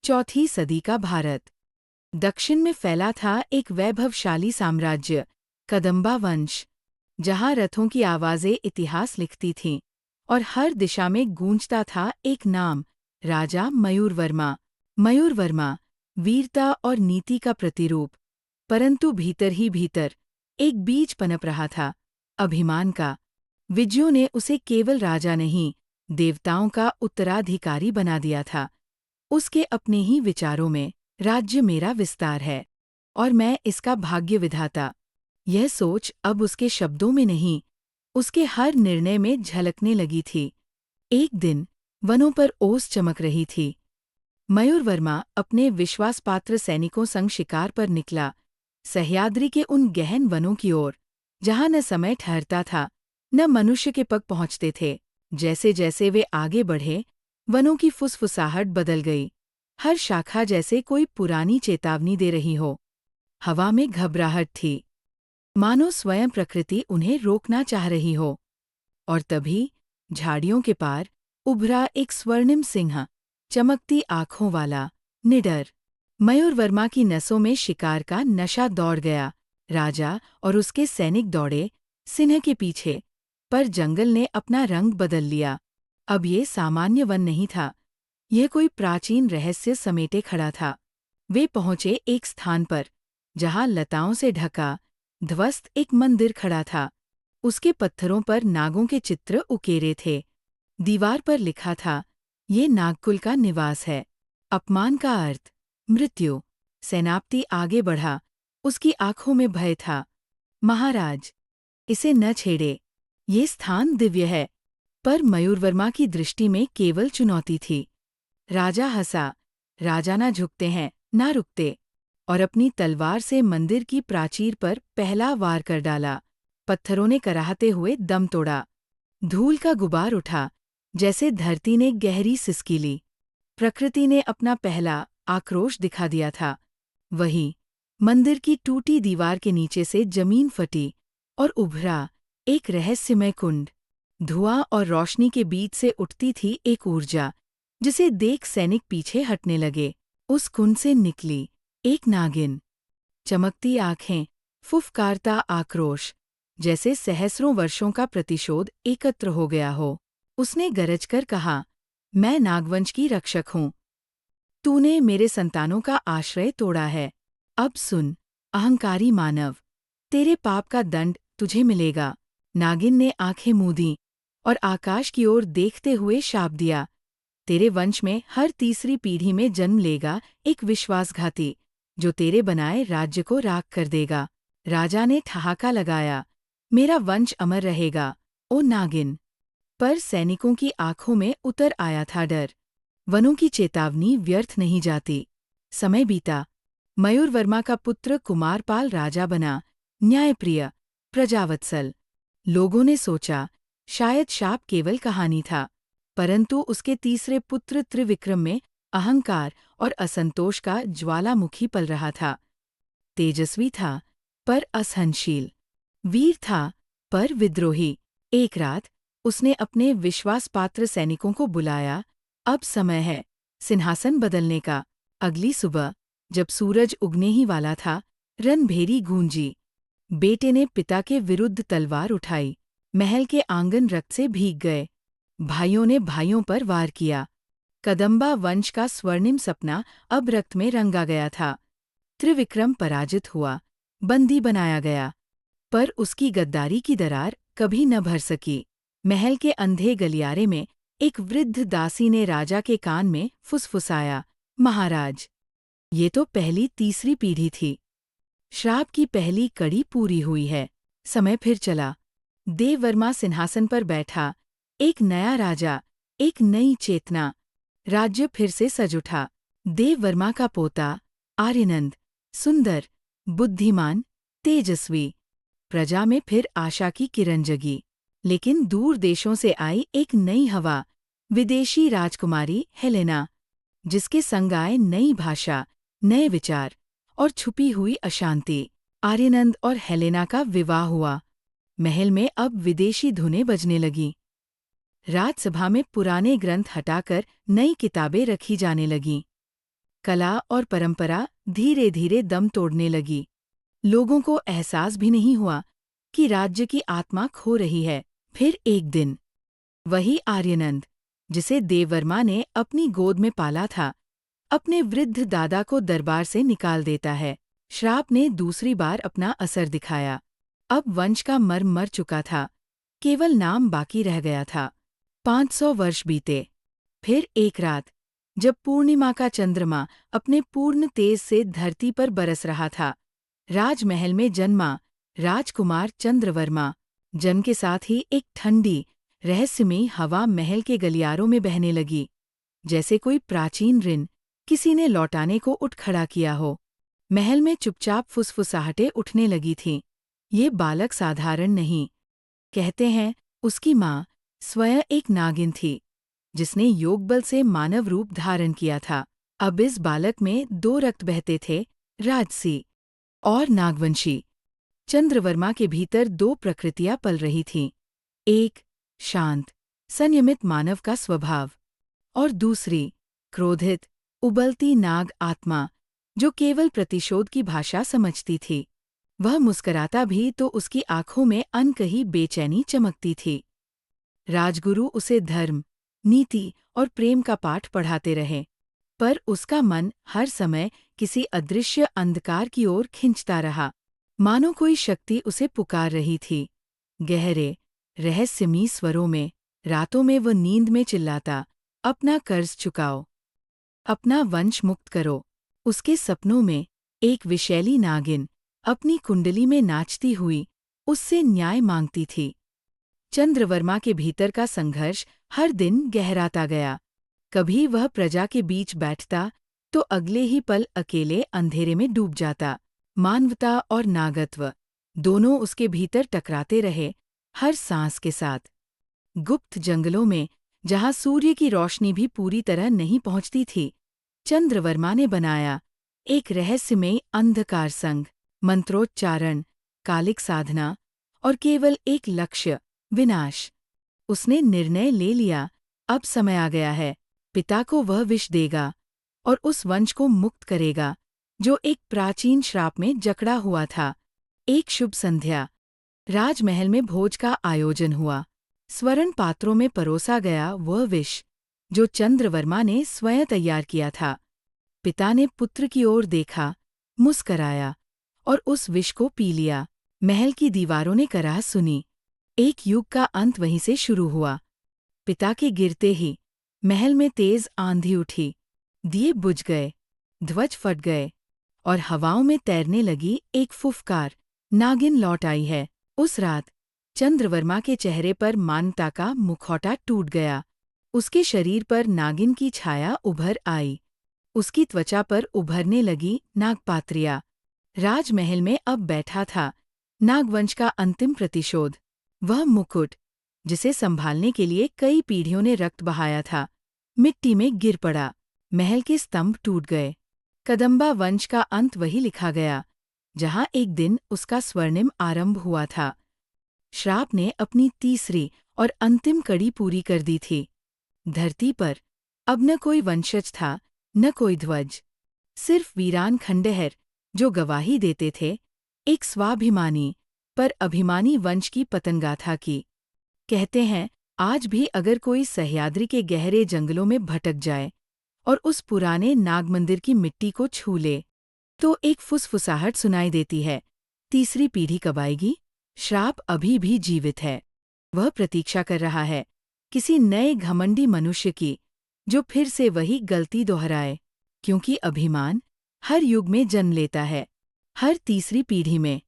चौथी सदी का भारत। दक्षिण में फैला था एक वैभवशाली साम्राज्य, कदंबा वंश, जहां रथों की आवाजें इतिहास लिखती थीं और हर दिशा में गूंजता था एक नाम, राजा मयूरवर्मा। मयूरवर्मा, वीरता और नीति का प्रतिरूप। परंतु भीतर ही भीतर एक बीज पनप रहा था, अभिमान का। विजयों ने उसे केवल राजा नहीं, देवताओं का उत्तराधिकारी बना दिया था। उसके अपने ही विचारों में, राज्य मेरा विस्तार है और मैं इसका भाग्य विधाता। यह सोच अब उसके शब्दों में नहीं, उसके हर निर्णय में झलकने लगी थी। एक दिन वनों पर ओस चमक रही थी। मयूरवर्मा अपने विश्वासपात्र सैनिकों संग शिकार पर निकला, सह्याद्री के उन गहन वनों की ओर, जहां न समय ठहरता था, न मनुष्य के पग पहुंचते थे। जैसे जैसे वे आगे बढ़े, वनों की फुसफुसाहट बदल गई। हर शाखा जैसे कोई पुरानी चेतावनी दे रही हो। हवा में घबराहट थी, मानो स्वयं प्रकृति उन्हें रोकना चाह रही हो। और तभी झाड़ियों के पार उभरा एक स्वर्णिम सिंह, चमकती आंखों वाला, निडर। मयूरवर्मा की नसों में शिकार का नशा दौड़ गया। राजा और उसके सैनिक दौड़े सिंह के पीछे, पर जंगल ने अपना रंग बदल लिया। अब ये सामान्य वन नहीं था, यह कोई प्राचीन रहस्य समेटे खड़ा था। वे पहुंचे एक स्थान पर, जहां लताओं से ढका, ध्वस्त एक मंदिर खड़ा था। उसके पत्थरों पर नागों के चित्र उकेरे थे। दीवार पर लिखा था, ये नागकुल का निवास है। अपमान का अर्थ, मृत्यु। सेनापति आगे बढ़ा, उसकी आंखों में भय था। महाराज, इसे न छेड़े, ये स्थान दिव्य है। पर मयूरवर्मा की दृष्टि में केवल चुनौती थी। राजा हंसा, राजा ना झुकते हैं, ना रुकते, और अपनी तलवार से मंदिर की प्राचीर पर पहला वार कर डाला। पत्थरों ने कराहते हुए दम तोड़ा। धूल का गुबार उठा, जैसे धरती ने गहरी सिसकी ली। प्रकृति ने अपना पहला आक्रोश दिखा दिया था। वही मंदिर की टूटी दीवार के नीचे से जमीन फटी और उभरा एक रहस्यमय कुंड। धुआं और रोशनी के बीच से उठती थी एक ऊर्जा, जिसे देख सैनिक पीछे हटने लगे। उस कुंड से निकली एक नागिन, चमकती आंखें, फुफकारता आक्रोश, जैसे सहस्रों वर्षों का प्रतिशोध एकत्र हो गया हो। उसने गरजकर कहा, मैं नागवंश की रक्षक हूँ। तूने मेरे संतानों का आश्रय तोड़ा है। अब सुन, अहंकारी मानव, तेरे पाप का दंड तुझे मिलेगा। नागिन ने आंखें मूंदी और आकाश की ओर देखते हुए शाप दिया, तेरे वंश में हर तीसरी पीढ़ी में जन्म लेगा एक विश्वासघाती, जो तेरे बनाए राज्य को राख कर देगा। राजा ने ठहाका लगाया, मेरा वंश अमर रहेगा, ओ नागिन। पर सैनिकों की आंखों में उतर आया था डर। वनों की चेतावनी व्यर्थ नहीं जाती। समय बीता। मयूरवर्मा का पुत्र कुमारपाल राजा बना, न्यायप्रिय, प्रजावत्सल। लोगों ने सोचा, शायद शाप केवल कहानी था, परंतु उसके तीसरे पुत्र त्रिविक्रम में अहंकार और असंतोष का ज्वालामुखी पल रहा था। तेजस्वी था, पर असहनशील। वीर था, पर विद्रोही। एक रात उसने अपने विश्वासपात्र सैनिकों को बुलाया, अब समय है सिंहासन बदलने का। अगली सुबह, जब सूरज उगने ही वाला था, रणभेरी गूंजी। बेटे ने पिता के विरुद्ध तलवार उठाई। महल के आंगन रक्त से भीग गए। भाइयों ने भाइयों पर वार किया। कदंबा वंश का स्वर्णिम सपना अब रक्त में रंगा गया था। त्रिविक्रम पराजित हुआ, बंदी बनाया गया, पर उसकी गद्दारी की दरार कभी न भर सकी। महल के अंधे गलियारे में एक वृद्ध दासी ने राजा के कान में फुसफुसाया, महाराज, ये तो पहली तीसरी पीढ़ी थी। श्राप की पहली कड़ी पूरी हुई है। समय फिर चला। देववर्मा सिंहासन पर बैठा, एक नया राजा, एक नई चेतना। राज्य फिर से सज उठा। देववर्मा का पोता, आर्यनंद, सुंदर, बुद्धिमान, तेजस्वी। प्रजा में फिर आशा की किरण जगी। लेकिन दूर देशों से आई एक नई हवा, विदेशी राजकुमारी हेलेना, जिसके संग आए नई भाषा, नए विचार और छुपी हुई अशांति। आर्यनंद और हेलेना का विवाह हुआ। महल में अब विदेशी धुनें बजने लगीं। राजसभा में पुराने ग्रंथ हटाकर नई किताबें रखी जाने लगीं। कला और परंपरा धीरे धीरे दम तोड़ने लगी। लोगों को एहसास भी नहीं हुआ कि राज्य की आत्मा खो रही है। फिर एक दिन वही आर्यनंद, जिसे देववर्मा ने अपनी गोद में पाला था, अपने वृद्ध दादा को दरबार से निकाल देता है। श्राप ने दूसरी बार अपना असर दिखाया। अब वंश का मर्म मर चुका था, केवल नाम बाकी रह गया था। 500 वर्ष बीते। फिर एक रात, जब पूर्णिमा का चंद्रमा अपने पूर्ण तेज से धरती पर बरस रहा था, राजमहल में जन्मा राजकुमार चंद्रवर्मा जन्म के साथ ही एक ठंडी, रहस्यमयी हवा महल के गलियारों में बहने लगी, जैसे कोई प्राचीन ऋण किसी ने लौटाने को उठ खड़ा किया हो। महल में चुपचाप फुसफुसाहटें उठने लगी थीं। ये बालक साधारण नहीं। कहते हैं, उसकी माँ स्वयं एक नागिन थी, जिसने योग बल से मानव रूप धारण किया था। अब इस बालक में 2 रक्त बहते थे, राजसी और नागवंशी। चंद्रवर्मा के भीतर 2 प्रकृतियां पल रही थीं। एक, शांत, संयमित मानव का स्वभाव, और दूसरी, क्रोधित, उबलती नाग आत्मा, जो केवल प्रतिशोध की भाषा समझती थी। वह मुस्कराता भी तो उसकी आंखों में अनकही बेचैनी चमकती थी। राजगुरु उसे धर्म, नीति और प्रेम का पाठ पढ़ाते रहे, पर उसका मन हर समय किसी अदृश्य अंधकार की ओर खिंचता रहा, मानो कोई शक्ति उसे पुकार रही थी। गहरे, रहस्यमयी स्वरों में रातों में वह नींद में चिल्लाता, अपना कर्ज चुकाओ, अपना वंश मुक्त करो। उसके सपनों में एक विषैली नागिन अपनी कुंडली में नाचती हुई उससे न्याय मांगती थी। चंद्रवर्मा के भीतर का संघर्ष हर दिन गहराता गया। कभी वह प्रजा के बीच बैठता तो अगले ही पल अकेले अंधेरे में डूब जाता। मानवता और नागत्व दोनों उसके भीतर टकराते रहे, हर सांस के साथ। गुप्त जंगलों में, जहां सूर्य की रोशनी भी पूरी तरह नहीं पहुंचती थी, चंद्रवर्मा ने बनाया एक रहस्यमय अंधकार संघ। मंत्रोच्चारण, कालिक साधना और केवल एक लक्ष्य, विनाश। उसने निर्णय ले लिया, अब समय आ गया है। पिता को वह विष देगा और उस वंश को मुक्त करेगा जो एक प्राचीन श्राप में जकड़ा हुआ था। एक शुभ संध्या, राजमहल में भोज का आयोजन हुआ। स्वर्ण पात्रों में परोसा गया वह विष जो चंद्रवर्मा ने स्वयं तैयार किया था। पिता ने पुत्र की ओर देखा, मुस्कराया और उस विष को पी लिया। महल की दीवारों ने कराह सुनी। एक युग का अंत वहीं से शुरू हुआ। पिता के गिरते ही महल में तेज आंधी उठी, दिए बुझ गए, ध्वज फट गए और हवाओं में तैरने लगी एक फुफकार, नागिन लौट आई है। उस रात चंद्रवर्मा के चेहरे पर मानवता का मुखौटा टूट गया। उसके शरीर पर नागिन की छाया उभर आई। उसकी त्वचा पर उभरने लगी नागपात्रियाँ। राजमहल में अब बैठा था नागवंश का अंतिम प्रतिशोध। वह मुकुट, जिसे संभालने के लिए कई पीढ़ियों ने रक्त बहाया था, मिट्टी में गिर पड़ा। महल के स्तंभ टूट गए। कदंबा वंश का अंत वही लिखा गया जहां एक दिन उसका स्वर्णिम आरंभ हुआ था। श्राप ने अपनी तीसरी और अंतिम कड़ी पूरी कर दी थी। धरती पर अब न कोई वंशज था, न कोई ध्वज, सिर्फ वीरान खंडहर जो गवाही देते थे एक स्वाभिमानी पर अभिमानी वंश की पतनगाथा की। कहते हैं, आज भी अगर कोई सह्याद्री के गहरे जंगलों में भटक जाए और उस पुराने नाग मंदिर की मिट्टी को छू ले, तो एक फुसफुसाहट सुनाई देती है, तीसरी पीढ़ी कब आएगी? श्राप अभी भी जीवित है। वह प्रतीक्षा कर रहा है किसी नए घमंडी मनुष्य की, जो फिर से वही गलती दोहराए। क्योंकि अभिमान हर युग में जन्म लेता है, हर तीसरी पीढ़ी में।